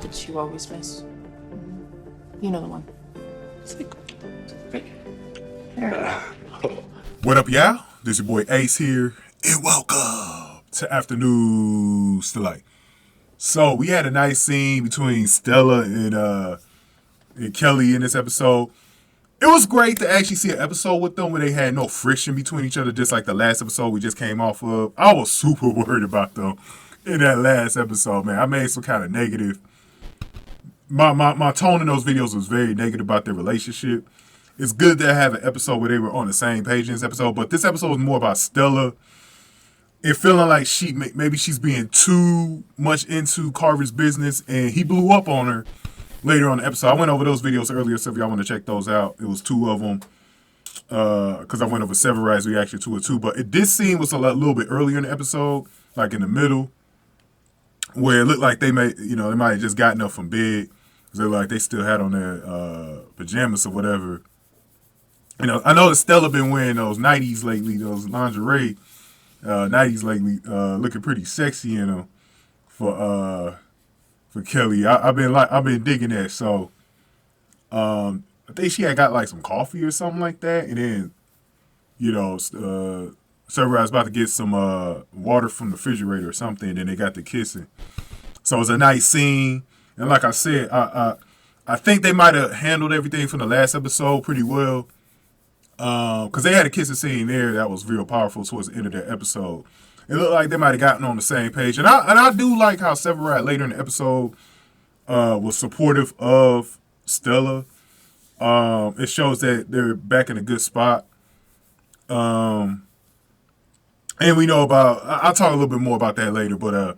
that you always miss. You know the one. What up, y'all? This your boy Ace here, and welcome to Afternoon Stolte. So we had a nice scene between Stella and Kelly in this episode. It was great to actually see an episode with them where they had no friction between each other, just like the last episode we just came off of. I was super worried about them in that last episode, man. I made some kind of negative. My tone in those videos was very negative about their relationship. It's good to have an episode where they were on the same page in this episode, but this episode was more about Stella and feeling like maybe she's being too much into Carver's business, and he blew up on her later on the episode. I went over those videos earlier, so if y'all want to check those out, it was 2 of them, because I went over Severide's reaction to it too. But this scene was a little bit earlier in the episode, like in the middle, where it looked like they might have just gotten up from bed. It looked like they still had on their pajamas or whatever. You know, I know that Stella been wearing those 90s lately, those lingerie 90s lately, looking pretty sexy in them for Kelly. I've been digging that. So I think she had got like some coffee or something like that, and then Severide's about to get some water from the refrigerator or something, and then they got the kissing. So it was a nice scene, and like I said, I think they might have handled everything from the last episode pretty well. Because they had a kissing scene there that was real powerful towards the end of that episode. It looked like they might have gotten on the same page. And I do like how Severide later in the episode was supportive of Stella. It shows that they're back in a good spot. And we know I'll talk a little bit more about that later, but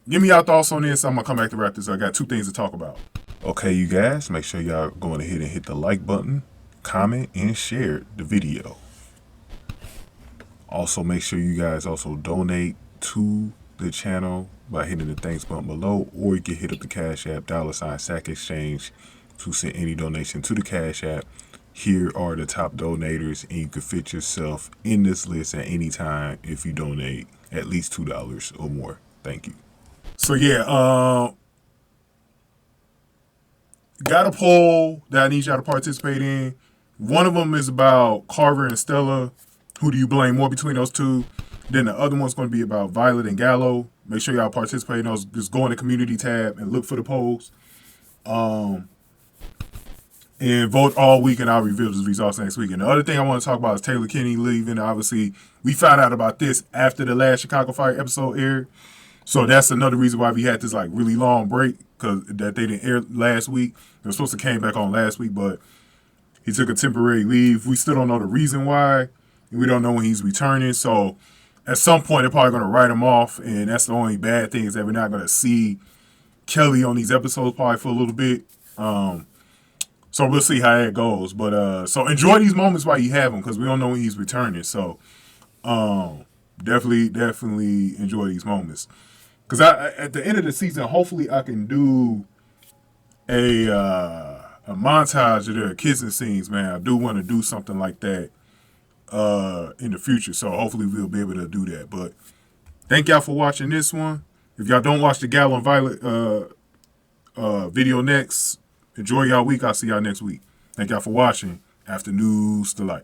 give me your thoughts on this. I'm going to come back to wrap this up. I got 2 things to talk about. Okay, you guys, make sure y'all going ahead and hit the like button, comment, and share the video. Also, make sure you guys also donate to the channel by hitting the thanks button below, or you can hit up the Cash App, $SAC Exchange, to send any donation to the Cash App. Here are the top donators, and you can fit yourself in this list at any time if you donate at least $2 or more. Thank you. So yeah, got a poll that I need y'all to participate in. One of them is about Carver and Stella. Who do you blame more between those two? Then the other one's going to be about Violet and Gallo. Make sure y'all participate in those. Just go in the community tab and look for the polls. And vote all week, and I'll reveal the results next week. And the other thing I want to talk about is Taylor Kinney leaving. Obviously, we found out about this after the last Chicago Fire episode aired. So that's another reason why we had this like really long break, because that they didn't air last week. They were supposed to came back on last week, but he took a temporary leave. We still don't know the reason why. We don't know when he's returning. So at some point, they're probably going to write him off. And that's the only bad thing, is that we're not going to see Kelly on these episodes probably for a little bit. So we'll see how it goes. But so enjoy these moments while you have them, because we don't know when he's returning. So definitely enjoy these moments. Because at the end of the season, hopefully I can do a montage of their kissing scenes, man. I do want to do something like that in the future. So hopefully we'll be able to do that. But thank y'all for watching this one. If y'all don't watch the Gallo and Violet video next, enjoy y'all week. I'll see y'all next week. Thank y'all for watching Afternoon Stolte.